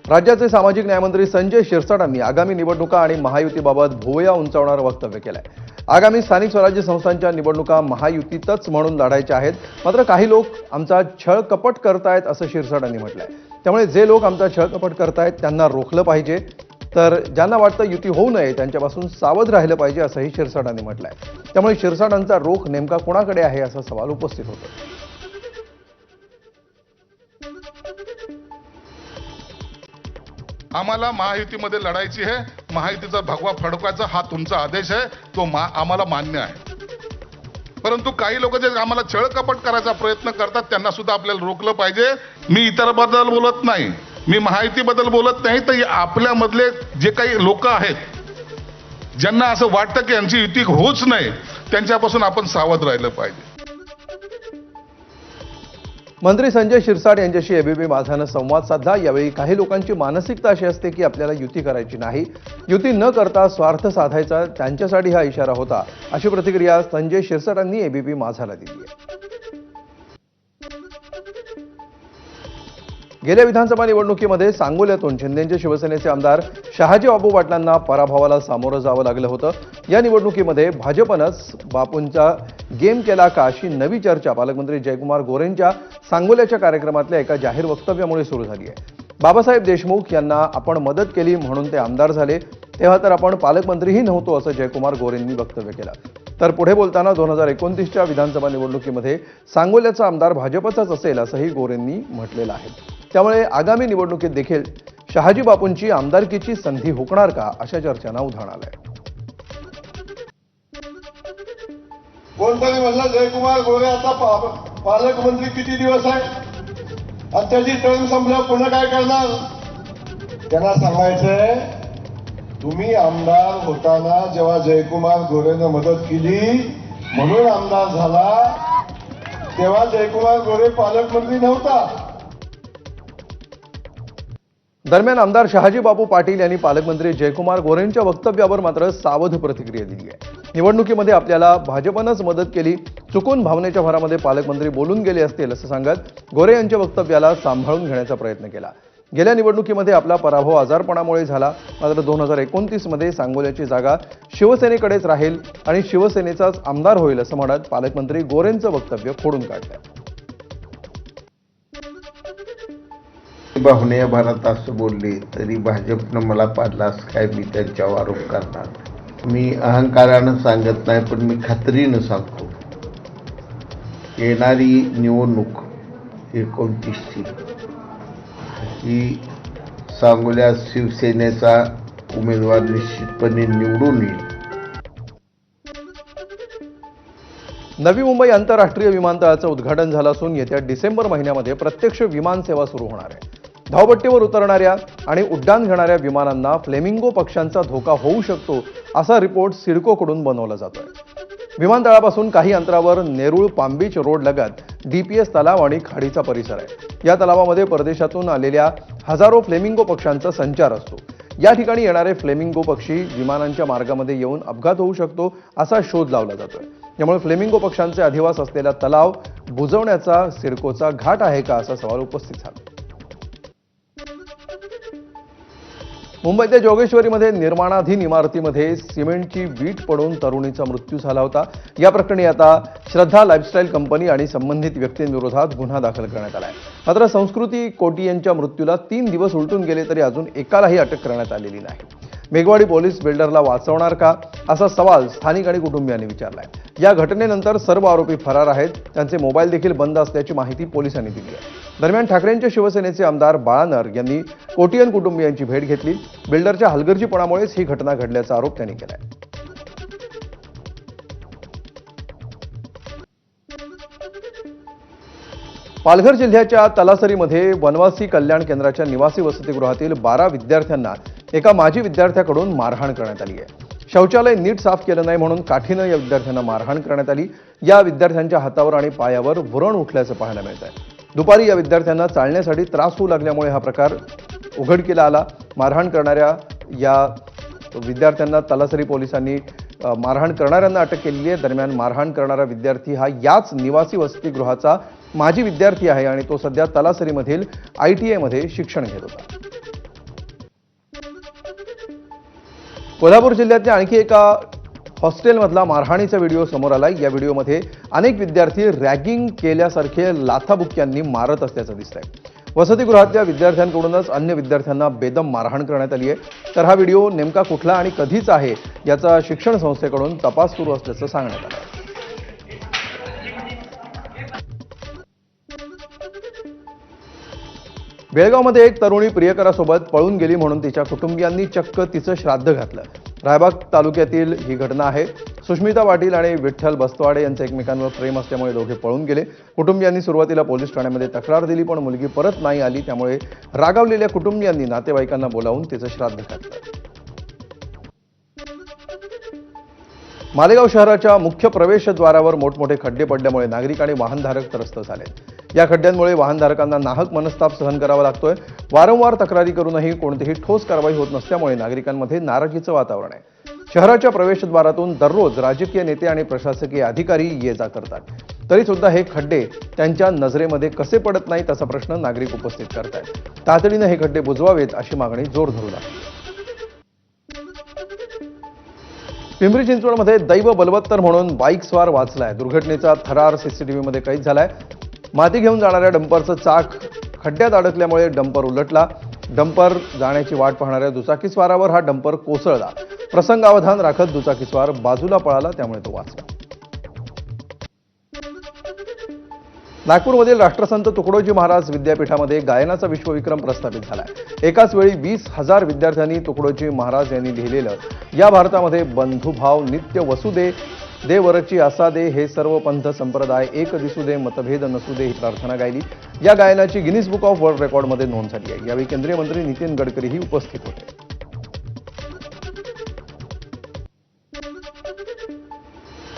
राज्याचे सामाजिक न्यायमंत्री संजय शिरसाटांनी आगामी निवडणुका आणि महायुतीबाबत भुवया उंचावणारं वक्तव्य केलंय। आगामी स्थानिक स्वराज्य संस्थांच्या निवडणुका महायुतीतच म्हणून लढायच्या आहेत, मात्र काही लोक आमचा छळ कपट करतायत असं शिरसाटांनी म्हटलंय। त्यामुळे जे लोक आमचा छळ कपट करतायत त्यांना रोखलं पाहिजे, तर ज्यांना वाटतं युती होऊ नये त्यांच्यापासून सावध राहिलं पाहिजे असंही शिरसाटांनी म्हटलंय। त्यामुळे शिरसाटांचा रोख नेमका कोणाकडे आहे असा सवाल उपस्थित होतो। आम्हाला महायुतीमध्ये लढायची आहे, महायुतीचा भगवा फडकवायचा हा तुमचा आदेश आहे, तो आम्हाला मान्य आहे। परंतु काही लोक जे आम्हाला छळकपट करायचा प्रयत्न करतात त्यांना सुद्धा आपल्याला रोखलं पाहिजे। मी इतरबद्दल बोलत नाही, मी महायुतीबद्दल बोलत नाही, तर आपल्यामधले जे काही लोक आहेत ज्यांना असं वाटतं की यांची युती होऊच नाही त्यांच्यापासून आपण सावध राहिलं पाहिजे। मंत्री संजय शिरसाट यांच्याशी एबीपी माझानं संवाद साधला। यावेळी काही लोकांची मानसिकता अशी असते की आपल्याला युती करायची नाही, युती न करता स्वार्थ साधायचा, त्यांच्यासाठी हा इशारा होता, अशी प्रतिक्रिया संजय शिरसाटांनी एबीपी माझाला दिली आहे। गेल्या विधानसभा निवडणुकीमध्ये सांगोल्यातून शिंदेचे शिवसेनेचे आमदार शहाजी बापू पाटलांना पराभवाला सामोरं जावं लागलं होतं। या निवडणुकीमध्ये भाजपनंच बापूंचा गेम केला का अशी नवी चर्चा पालकमंत्री जयकुमार गोरेंच्या सांगोल्याच्या कार्यक्रमातल्या एका जाहीर वक्तव्यामुळे सुरू झाली आहे। बाबासाहेब देशमुख यांना आपण मदत केली म्हणून ते आमदार झाले, तेव्हा तर आपण पालकमंत्रीही नव्हतो असं जयकुमार गोरेंनी वक्तव्य केलं। तर पुढे बोलताना 2029च्या विधानसभा निवडणुकीमध्ये सांगोल्याचा आमदार भाजपचाच असेल असंही गोरेंनी म्हटलेलं आहे। त्यामुळे आगामी निवडणुकीत देखील शहाजी बापूंची आमदारकीची संधी हुकणार का अशा चर्चांना उधाण आलंय। कोणतरी म्हणलं जयकुमार गोरे आता पालकमंत्री किती दिवस आहे आणि त्याची टर्म संपल्यावर पुन्हा काय करणार? त्यांना सांगायचंय, तुम्ही आमदार होताना जेव्हा जयकुमार गोरेनं मदत केली म्हणून आमदार झाला, तेव्हा जयकुमार गोरे पालकमंत्री नव्हता। दरम्यान आमदार शहाजी बापू पाटील यांनी पालकमंत्री जयकुमार गोरेंच्या वक्तव्यावर मात्र सावध प्रतिक्रिया दिली आहे। निवडणुकीमध्ये आपल्याला भाजपनंच मदत केली, चुकून भावनेच्या भरामध्ये पालकमंत्री बोलून गेले असतील असं सांगत गोरे यांच्या वक्तव्याला सांभाळून घेण्याचा प्रयत्न केला। गेल्या निवडणुकीमध्ये आपला पराभव आजारपणामुळे झाला, मात्र 2029 मध्ये सांगोल्याची जागा शिवसेनेकडेच राहील आणि शिवसेनेचाच आमदार होईल असं म्हणत पालकमंत्री गोरेंचं वक्तव्य खोडून काढलं। भावने भरात असं बोलले तरी भाजपनं मला पाडलास काय मी त्यांच्यावर आरोप करणार? मी अहंकारानं सांगत नाही, पण मी खात्रीनं सांगतो, येणारी निवडणूक 29ची ही सांगोल्यात शिवसेनेचा उमेदवार निश्चितपणे निवडून येईल। नवी मुंबई आंतरराष्ट्रीय विमानतळाचं उद्घाटन झालं असून येत्या डिसेंबर महिन्यामध्ये प्रत्यक्ष विमान सेवा सुरू होणार आहे। धावपट्टीवर उतरणाऱ्या आणि उड्डाण घेणाऱ्या विमानांना फ्लेमिंगो पक्ष्यांचा धोका होऊ शकतो असा रिपोर्ट सिडकोकडून बनवला जातोय। विमानतळापासून काही अंतरावर नेरूळ पाम बीच रोड लगत डीपीएस तलाव आणि खाडीचा परिसर आहे। या तलावामध्ये परदेशातून आलेल्या हजारो फ्लेमिंगो पक्ष्यांचा संचार असतो। या ठिकाणी येणारे फ्लेमिंगो पक्षी विमानांच्या मार्गामध्ये येऊन अपघात होऊ शकतो असा शोध लावला जातोय। त्यामुळे फ्लेमिंगो पक्ष्यांचे अधिवास असलेला तलाव बुजवण्याचा सिडकोचा घाट आहे का असा सवाल उपस्थित झाला। मुंबईच्या जोगेश्वरीमध्ये निर्माणाधीन इमारतीमध्ये सिमेंटची वीट पडून तरुणीचा मृत्यू झाला होता। या प्रकरणी आता श्रद्धा लाईफस्टाईल कंपनी आणि संबंधित व्यक्तींविरोधात गुन्हा दाखल करण्यात आला आहे। मात्र संस्कृती कोटी यांच्या मृत्यूला 3 दिवस उलटून गेले तरी अजून एकालाही अटक करण्यात आलेली नाही। मेघवाडी पोलीस बिल्डरला वाचवणार का असा सवाल स्थानिक आणि कुटुंबियांनी विचारलाय। या घटनेनंतर सर्व आरोपी फरार आहेत, त्यांचे मोबाईल देखील बंद असल्याची माहिती पोलिसांनी दिली आहे। दरम्यान ठाकरेंच्या शिवसेनेचे आमदार बाळानर यांनी कोटियन कुटुंबियांची भेट घेतली। बिल्डरच्या हलगर्जीपणामुळेच ही घटना घडल्याचा आरोप त्यांनी केलाय। पालघर जिल्ह्याच्या तलासरीमध्ये वनवासी कल्याण केंद्राच्या निवासी वसतिगृहातील 12 विद्यार्थ्यांना एका माजी विद्यार्थ्याकडून मारहाण करण्यात आली आहे। शौचालय नीट साफ केलं नाही म्हणून काठीनं या विद्यार्थ्यांना मारहाण करण्यात आली। या विद्यार्थ्यांच्या हातावर आणि पायावर व्रण उठल्याचं पाहायला मिळत आहे। दुपारी या विद्यार्थ्यांना चालण्यासाठी त्रास होऊ लागल्यामुळे हा प्रकार उघडकीला आला। मारहाण करणाऱ्या या विद्यार्थ्यांना तलासरी पोलिसांनी मारहाण करणाऱ्यांना अटक केलेली आहे। दरम्यान मारहाण करणारा विद्यार्थी हा याच निवासी वसतिगृहाचा माजी विद्यार्थी आहे आणि तो सध्या तलासरीमधील ITI मध्ये शिक्षण घेत होता. कोल्हापूर जिल्ह्यातल्या आणखी एका हॉस्टेलमधला मारहाणीचा व्हिडिओ समोर आलाय. या व्हिडिओमध्ये अनेक विद्यार्थी रॅगिंग केल्यासारखे लाथाबुक्क्यांनी मारत असल्याचं दिसतंय. वसतिगृहातल्या विद्यार्थ्यांकडूनच अन्य विद्यार्थ्यांना बेदम मारहाण करण्यात आली आहे. तर हा व्हिडिओ नेमका कुठला आणि कधीचा आहे याचा शिक्षण संस्थेकडून तपास सुरू असल्याचं सांगण्यात आलं आहे. बेळगावमध्ये एक तरुणी प्रियकरासोबत पळून गेली म्हणून तिच्या कुटुंबियांनी चक्क तिचं श्राद्ध घातलं. रायबाग तालुक्यातील ही घटना आहे. सुष्मिता पाटील आणि विठ्ठल बस्तवाडे यांचं एकमेकांवर प्रेम असल्यामुळे दोघे पळून गेले. कुटुंबियांनी सुरुवातीला पोलीस ठाण्यामध्ये तक्रार दिली, पण मुलगी परत नाही आली. त्यामुळे रागावलेल्या कुटुंबियांनी नातेवाईकांना बोलावून तिचं श्राद्ध घातलं. मालेगाव शहराच्या मुख्य प्रवेशद्वारावर मोठमोठे खड्डे पडल्यामुळे नागरिक आणि वाहनधारक त्रस्त झाले. या खड्ड्यांमुळे वाहनधारकांना नाहक मनस्ताप सहन करावा लागतोय. वारंवार तक्रारी करूनही कोणतीही ठोस कारवाई होत नसल्यामुळे नागरिकांमध्ये नाराजीचं वातावरण आहे. शहराच्या प्रवेशद्वारातून दररोज राजकीय नेते आणि प्रशासकीय अधिकारी ये-जा करतात. तरी सुद्धा हे खड्डे त्यांच्या नजरेमध्ये कसे पडत नाहीत असा प्रश्न नागरिक उपस्थित करतायत. तातडीनं हे खड्डे बुजवावेत अशी मागणी जोर धरू लागली. पिंपरी चिंचवडमध्ये दैव बलवत्तर म्हणून बाईक स्वार वाचलाय. दुर्घटनेचा थरार CCTVमध्ये कैद झालाय. माती घेऊन जाणाऱ्या डंपरचं चाक खड्ड्यात अडकल्यामुळे डंपर उलटला. डंपर जाण्याची वाट पाहणाऱ्या दुचाकीस्वारावर हा डंपर कोसळला. प्रसंगावधान राखत दुचाकीस्वार बाजूला पळाला, त्यामुळे तो वाचला. नागपूरमधील राष्ट्रसंत तुकडोजी महाराज विद्यापीठामध्ये गायनाचा विश्वविक्रम प्रस्थापित झालाय. एकाच वेळी 20,000 विद्यार्थ्यांनी तुकडोजी महाराज यांनी लिहिलेलं या भारतामध्ये बंधुभाव नित्य वसुदे देवरची आसा दे, हे सर्व पंथ संप्रदाय एक दिसू दे, मतभेद नसू दे ही प्रार्थना गायली. या गायनाची गिनीज बुक ऑफ वर्ल्ड रेकॉर्डमध्ये नोंद झाली आहे. यावेळी केंद्रीय मंत्री नितीन गडकरीही उपस्थित होते.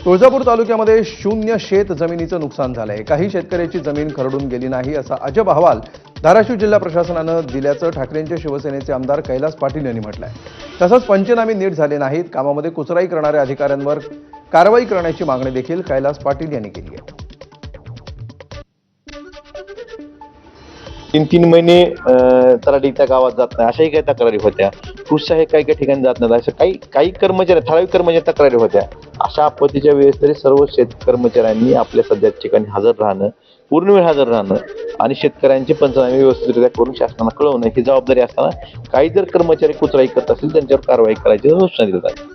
तुळजापूर तालुक्यामध्ये 0 शेत जमिनीचं नुकसान झालंय. काही शेतकऱ्याची जमीन खरडून गेली नाही असा अजब अहवाल धाराशिव जिल्हा प्रशासनानं दिल्याचं ठाकरेंचे शिवसेनेचे आमदार कैलास पाटील यांनी म्हटलंय. तसंच पंचनामे नीट झाले नाहीत. कामामध्ये कुचराई करणाऱ्या अधिकाऱ्यांवर कारवाई करण्याची मागणी देखील कैलास पाटील यांनी केली आहे. 3 महिने तलाठी त्या गावात जात नाही, अशाही काही तक्रारी होत्या. कृषी काही ठिकाणी जात नाही, अशा काही कर्मचारी, ठराविक कर्मचारी तक्रारी होत्या. अशा आपत्तीच्या वेळेस तरी सर्व कर्मचाऱ्यांनी आपल्या सध्या ठिकाणी हजर राहणं, पूर्ण वेळ हजर राहणं आणि शेतकऱ्यांचे पंचनामे व्यवस्थितरित्या करून शासनाला कळवणं ही जबाबदारी असताना काही जर कर्मचारी कुचराई करत असतील त्यांच्यावर कारवाई करायची सूचना दिली जाते.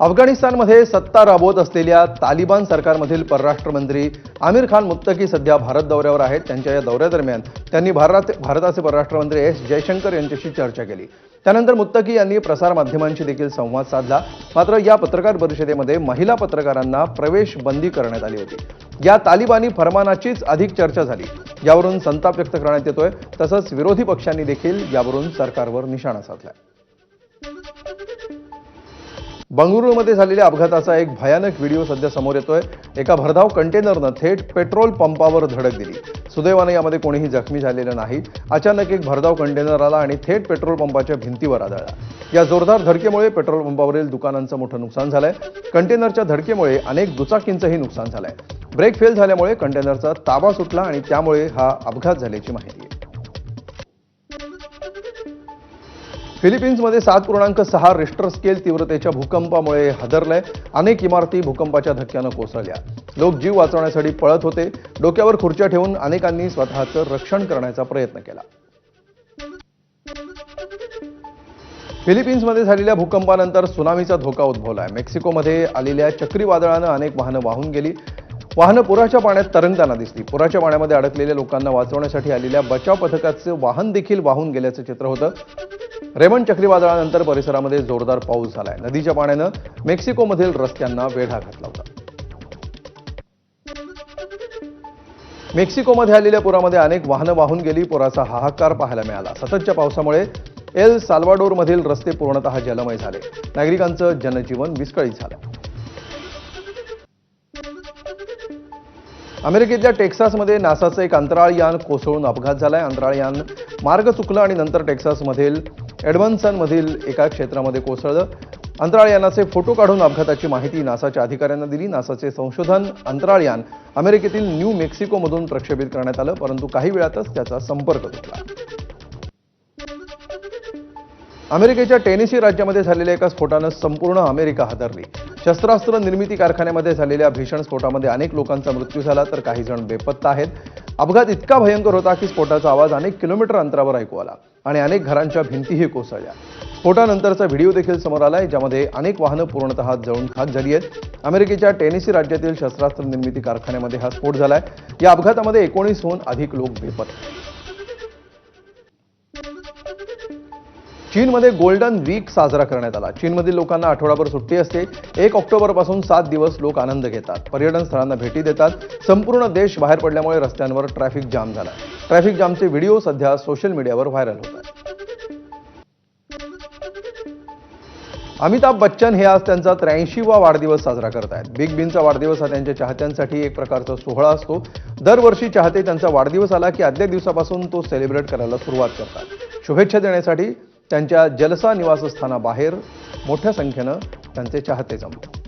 अफगाणिस्तानमध्ये सत्ता राबवत असलेल्या तालिबान सरकारमधील परराष्ट्र मंत्री आमिर खान मुत्तकी सध्या भारत दौऱ्यावर आहेत. त्यांच्या या दौऱ्यादरम्यान त्यांनी भारताचे परराष्ट्र मंत्री S. जयशंकर यांच्याशी चर्चा केली. त्यानंतर मुत्तकी यांनी प्रसारमाध्यमांशी देखील संवाद साधला. मात्र या पत्रकार परिषदेमध्ये महिला पत्रकारांना प्रवेश बंदी करण्यात आली होती. या तालिबानी फरमानाचीच अधिक चर्चा झाली. यावरून संताप व्यक्त करण्यात येतोय. तसंच विरोधी पक्षांनी देखील यावरून सरकारवर निशाणा साधलाय. बंगळुरूमध्ये झालेल्या अपघाताचा एक भयानक व्हिडिओ सध्या समोर येतोय. एका भरधाव कंटेनरनं थेट पेट्रोल पंपावर धडक दिली. सुदैवाने यामध्ये कोणीही जखमी झालेलं नाही. अचानक एक भरधाव कंटेनर आला आणि थेट पेट्रोल पंपाच्या भिंतीवर आदळला. या जोरदार धडकेमुळे पेट्रोल पंपावरील दुकानांचं मोठं नुकसान झालंय. कंटेनरच्या धडकेमुळे अनेक दुचाकींचंही नुकसान झालंय. ब्रेक फेल झाल्यामुळे कंटेनरचा ताबा सुटला आणि त्यामुळे हा अपघात झाल्याची माहिती आहे. फिलिपिन्समध्ये 7.6 रिश्टर स्केल तीव्रतेच्या भूकंपामुळे हादरलंय. अनेक इमारती भूकंपाच्या धक्क्यानं कोसळल्या. लोक जीव वाचवण्यासाठी पळत होते. डोक्यावर खुर्च्या ठेवून अनेकांनी स्वतःचं रक्षण करण्याचा प्रयत्न केला. फिलिपिन्समध्ये झालेल्या भूकंपानंतर सुनामीचा धोका उद्भवलाय. मेक्सिकोमध्ये आलेल्या चक्रीवादळानं अनेक वाहनं वाहून गेली. वाहनं पुराच्या पाण्यात तरंगताना दिसली. पुराच्या पाण्यामध्ये अडकलेल्या लोकांना वाचवण्यासाठी आलेल्या बचाव पथकाचं वाहन देखील वाहून गेल्याचं चित्र होतं. रेमन चक्रीवादळानंतर परिसरामध्ये जोरदार पाऊस झालाय. नदीच्या पाण्यानं मेक्सिकोमधील रस्त्यांना वेढा घातला होता. मेक्सिकोमध्ये आलेल्या पुरामध्ये अनेक वाहनं वाहून गेली. पुराचा हाहाकार पाहायला मिळाला. सततच्या पावसामुळे एल साल्वाडोरमधील रस्ते पूर्णतः जलमय झाले. नागरिकांचं जनजीवन विस्कळीत झालं. अमेरिकेतल्या टेक्सासमध्ये नासाचं एक अंतराळ यान कोसळून अपघात झालाय. अंतराळ यान मार्ग चुकलं आणि नंतर टेक्सासमधील एडमन्सनमधील एका क्षेत्रामध्ये कोसळलं. अंतराळयानाचे फोटो काढून अपघाताची माहिती नासाच्या अधिकाऱ्यांना दिली. नासाचे संशोधन अंतराळयान अमेरिकेतील न्यू मेक्सिकोमधून प्रक्षेपित करण्यात आलं, परंतु काही वेळातच त्याचा संपर्क तुटला. अमेरिकेच्या टेनेसी राज्यामध्ये झालेल्या एका स्फोटानं संपूर्ण अमेरिका हादरली. शस्त्रास्त्र निर्मिती कारखान्यामध्ये झालेल्या भीषण स्फोटामध्ये अनेक लोकांचा मृत्यू झाला, तर काही जण बेपत्ता आहेत. अपघात इतका भयंकर होता की स्फोटाचा आवाज अनेक किलोमीटर अंतरावर ऐकू आला आणि अनेक घरांच्या भिंतीही कोसळल्या. स्फोटानंतरचा व्हिडिओ देखील समोर आलाय, ज्यामध्ये अनेक वाहनं पूर्णतः जळून खाक झाली आहेत. अमेरिकेच्या टेनेसी राज्यातील शस्त्रास्त्र निर्मिती कारखान्यामध्ये हा स्फोट झालाय. या अपघातामध्ये 19हून अधिक लोक बेपत्ता. चीनमध्ये गोल्डन वीक साजरा करण्यात आला. चीनमधील लोकांना आठवडाभर सुट्टी असते. 1 ऑक्टोबरपासून 7 दिवस लोक आनंद घेतात, पर्यटन स्थळांना भेटी देतात. संपूर्ण देश बाहेर पडल्यामुळे रस्त्यांवर ट्रॅफिक जाम झाला. ट्रॅफिक जामचे व्हिडिओ सध्या सोशल मीडियावर व्हायरल होत आहेत. अमिताभ बच्चन हे आज त्यांचा 83वा वाढदिवस साजरा करत आहेत. बिग बींचा वाढदिवस हा त्यांच्या चाहत्यांसाठी एक प्रकारचा सोहळा असतो. दरवर्षी चाहते त्यांचा वाढदिवस आला की आदल्या दिवसापासून तो सेलिब्रेट करायला सुरुवात करतात. शुभेच्छा देण्यासाठी त्यांच्या जलसा निवासस्थानाबाहेर मोठ्या संख्येनं त्यांचे चाहते जमले.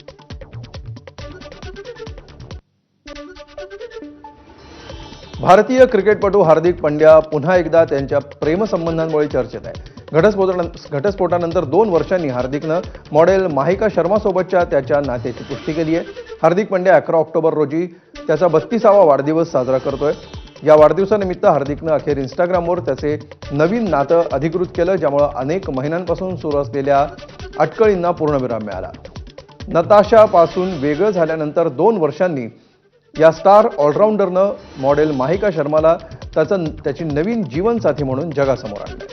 भारतीय क्रिकेटपटू हार्दिक पंड्या पुन्हा एकदा त्यांच्या प्रेमसंबंधांमुळे चर्चेत आहे. घटस्फोटानंतर 2 वर्षांनी हार्दिकनं मॉडेल माहिका शर्मासोबतच्या त्याच्या नात्याची पुष्टी केली आहे. हार्दिक पंड्या 11 ऑक्टोबर रोजी त्याचा 32वा वाढदिवस साजरा करतोय. या वाढदिवसानिमित्त हार्दिकनं अखेर इंस्टाग्रामवर त्याचे नवीन नातं अधिकृत केलं, ज्यामुळे अनेक महिन्यांपासून सुरू असलेल्या अटकळींना पूर्णविराम मिळाला. नताशापासून वेगळं झाल्यानंतर 2 वर्षांनी या स्टार ऑलराऊंडरनं मॉडेल माहिका शर्माला त्याची नवीन जीवनसाथी म्हणून जगासमोर आणलं.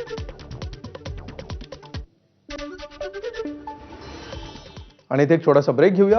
आणि इथे एक छोटासा ब्रेक घेऊया.